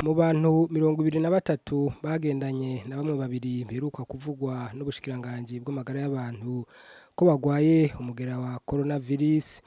mu bantu 23 bagendanye na bamwe babiri biheruka kuvugwa n'ubushikiranganji bw'amagara y'abantu ko bagwaye umugera wa coronavirus,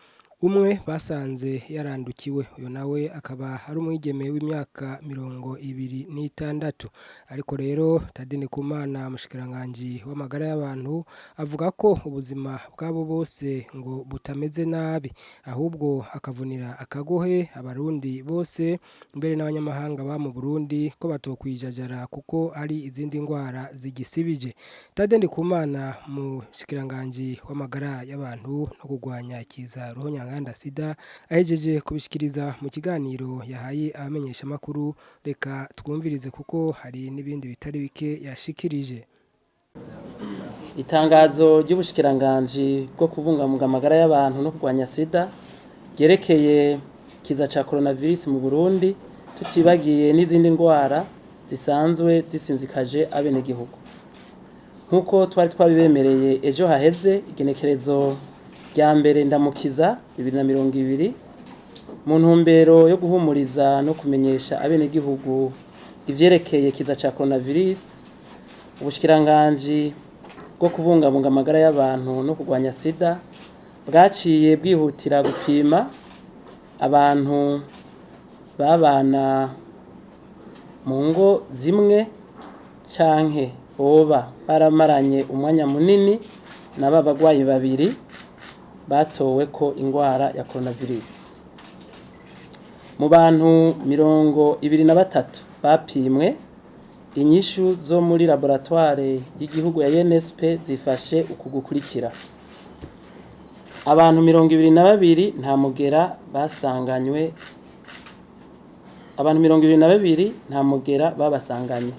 umwe basanze yarandukiwe, uyo nawe akaba ari umwigeme w'imyaka 26, ariko rero Tade Ndikumana umushikiranganji w'amagara y'abantu avuga ko ubuzima bwabo bose ngo butameze nabi, ahubwo akavunira akagohe abarundi bose mbere n'abanyamahanga ba mu Burundi ko batokwijajara kuko ari izindi ngwara zigisibije. Tade Ndikumana umushikiranganji w'amagara y'abantu no kugwanya ikiza ruhonyanganda sida ahejeje kubishikiriza mu kiganiro yahaye abamenyesha makuru, reka twumvirize kuko hari n'ibindi bitari bike yashikirije. Itangazo ry'ubushikiranganji bwo kubungabunga amagara y'abantu no kugwanya sida ryerekeye kiza ca coronavirus mu Burundi, tutibagiye n'izindi ngwara zisanzwe zisinzikaje abenegihugu. Nkuko twari twabibemereye ejo haheze igenekerezo rya mbere ndamukiza 2020 mu ntumbero yo guhumuriza no kumenyesha abenegihugu ivyerekeye kiza ca coronavirus, ubushikiranganji bwo kubungabunga amagara y'abantu no kugwanya sida bwaciye bwihutira gupima abantu babana mu ngo zimwe canke boba baramaranye umwanya munini n'aba bagwayi babiri batowe ko ingwara ya coronavirus. Mu bantu 23 bapimwe, inyishu zo muri laboratoire y'igihugu ya NSP zifashe ukugukurikira: abantu 22 nta mugera basanganywe, abantu 22 nta mugera babasanganye.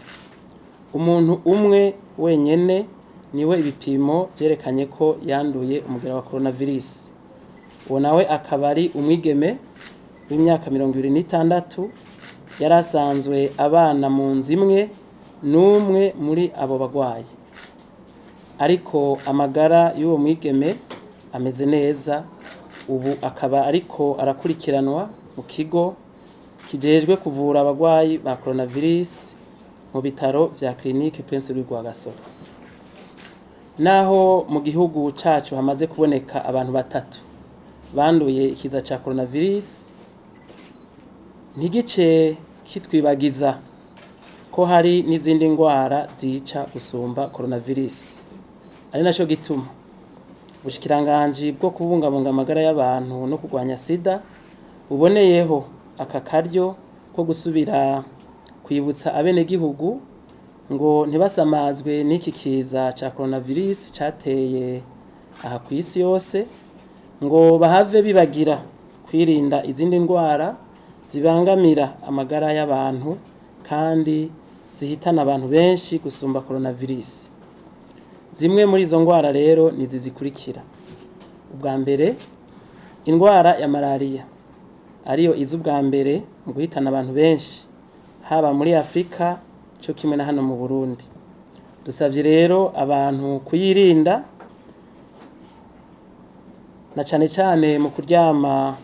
Umuntu umwe wenyene niwe ibipimo vyerekanye ko yanduye umugera wa coronavirus. Uwo nawe akaba ari umwigeme w'imyaka 26 yarasanzwe abana mu nzu imwe n'umwe muri abo bagwayi, ariko amagara y'uwo mwigeme ameze neza, ubu akaba ariko arakurikiranwa mu kigo kijejwe kuvura abagwayi ba coronavirus mu bitaro vya Clinique Prince Louis Rwagasore. Naho mu gihugu cacu hamaze kuboneka abantu 3 banduye ikiza ca coronavirus, ntigice kitwibagiza ko hari n'izindi ngwara zica gusumba coronavirus. Ari naco gituma ubushikiranganji bwo kubungabunga amagara y'abantu no kugwanya sida buboneyeho aka karyo ko gusubira kwibutsa abenegihugu ngo ntibasamazwe n'iki kiza ca coronavirus cateye aha ku isi yose, ngo bahave bibagira kwirinda izindi ngwara zibangamira amagara y'abantu kandi zihitana abantu benshi gusumba coronavirus. Zimwe muri izo ngwara rero nizi zikurikira: ubwa mbere, indwara ya malaria ariyo izu bwa mbere mu guhitana abantu benshi haba muri Afrika cyo kimwe na hano mu Burundi. Dusavye rero abantu kuyirinda, na cane cane mu kuryama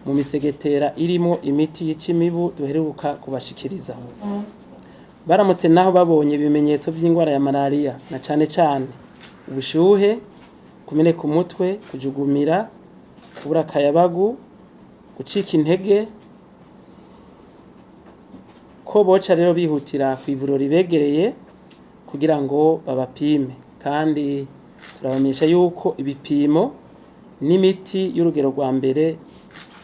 mu misegetera irimo imiti y'icimibu duheruka kubashikiriza. Baramutse naho babonye ibimenyetso by'ingwara ya malaria, na cane cane ubushuhe, kumeneka umutwe, kujugumira, kubura akayabagu, gucika intege, ko boca rero bihutira kw'ivuriro ribegereye kugira ngo babapime. Kandi turabamenyesha yuko ibipimo n'imiti y'urugero rwa mbere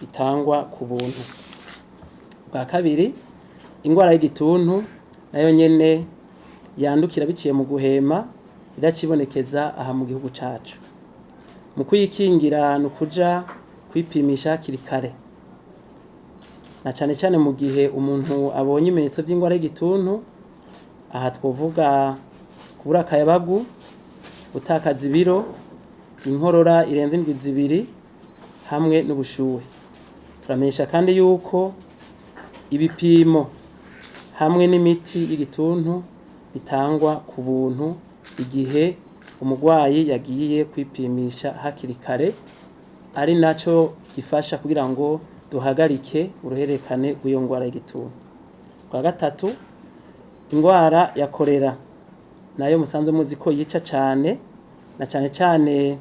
itangwa ku buntu. Bwa kabiri, ingwara y'igituntu nayo nyene yandukira biciye mu guhema, idacibonekeza aha mu gihugu cacu. Mu kuyikingira no kuja kwipimisha hakiri kare, na cane cane mu gihe umuntu abonye ibimenyetso by'ingwara y'igituntu. Aha twovuga kubura akayabagu, gutakaza ibiro, inkorora irenze indwi 2 hamwe n'ubushuhe. Turamenyesha kandi yuko ibipimo hamwe n'imiti y'igituntu bitangwa ku buntu igihe umugwayi yagiye kwipimisha hakiri kare, ari naco gifasha kugira ngo duhagarike uruherekane rw'iyo ngwara y'igituntu. Bwa gatatu, indwara ya korera nayo musanzwe muzi ko yica cyane, na cyane cyane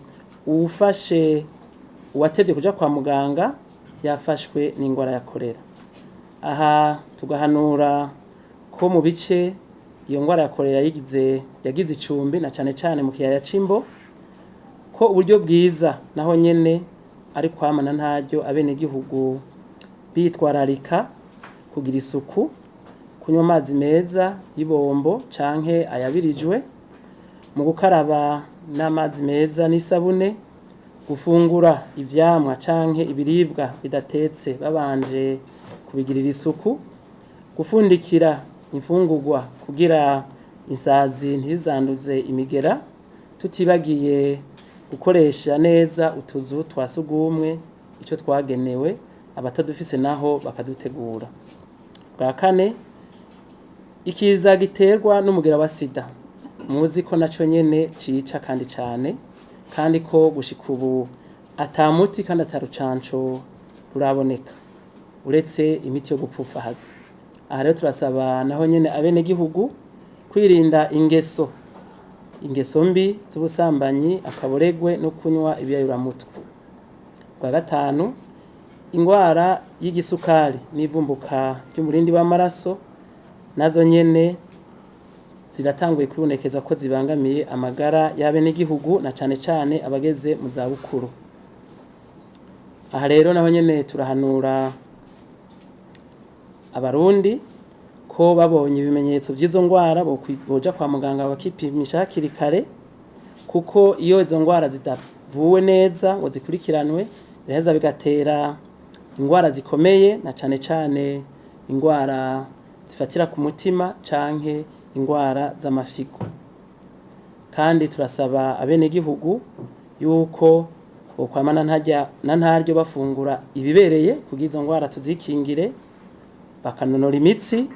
uwufashe uwatevye kuja kwa muganga yafashwe n'indwara ya korera. Aha tugahanura ko mu bice iyo ndwara ya korera yagize icumbi, na cyane cyane mu kiyaya c'Imbo, ko uburyo bwiza naho nyene ari kwamana ntaryo abenegihugu bitwararika kugira isuku, kunywa amazi meza y'ibombo canke ayabirijwe, mu gukaraba n'amazi meza n'isabune, gufungura ivyamwa canke ibiribwa bidatetse babanje kubigirira isuku, gufundikira imfungurwa kugira insazi ntizanduze imigera, tutibagiye gukoresha neza utuzu twa sugumwe ico twagenewe, abatadufise naho bakadutegura. Bwa kane, ikiza giterwa n'umugera wa sida, muzi ko naco nyene cica kandi cane, kandi ko gushika ubu atamuti kandi atarucanco ruraboneka uretse imiti yo gupfufahaza. Aha rero turasaba naho nyene abenegihugu kwirinda ingeso mbi z'ubusambanyi, akaboregwe no kunywa ibiyayuramutwe. Bwa gatanu, indwara y'igisukari n'ivumbuka ry'umurindi w'amaraso nazo nyene ziratanguye kwibonekeza ko zibangamiye amagara y'abenegihugu, na cane cane abageze mu za bukuru. Aha rero naho nyene turahanura abarundi ko babonye ibimenyetso by'izo ndwara boja kwa muganga bakipimisha hakiri kare, kuko iyo izo ndwara zitavuwe neza ngo zikurikiranwe biraheza bigatera indwara zikomeye, na cane cane indwara zifatira ku mutima canke indwara z'amafyigo. Kandi turasaba abenegihugu yuko bokwamana ntaryo bafungura ibibereye kugira izo ndwara tuzikingire, bakanonora imitsi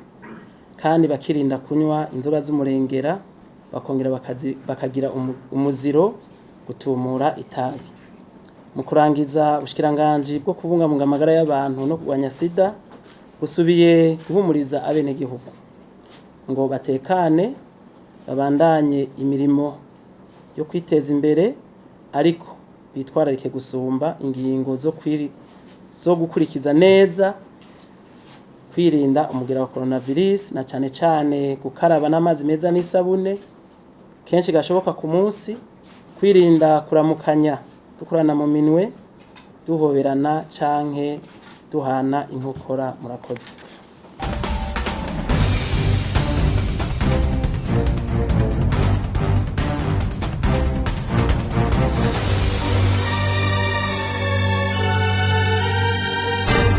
kandi bakirinda kunywa inzoga z'umurengera, bakongera bakagira umuziro gutumura itabi. Mu kurangiza, ubushikiranganji bwo kubungabunga amagara y'abantu no kurwanya sida busubiye guhumuriza abenegihugu ngo batekane, babandanye imirimo yo kwiteza imbere, ariko bitwararike gusumba ingingo zo gukurikiza neza kwirinda umugera wa coronavirus, na cane cane gukaraba n'amazi meza n'isabune kenshi gashoboka ku munsi, kwirinda kuramukanya dukorana mu minwe, duhoberana canke duhana inkokora. Murakoze.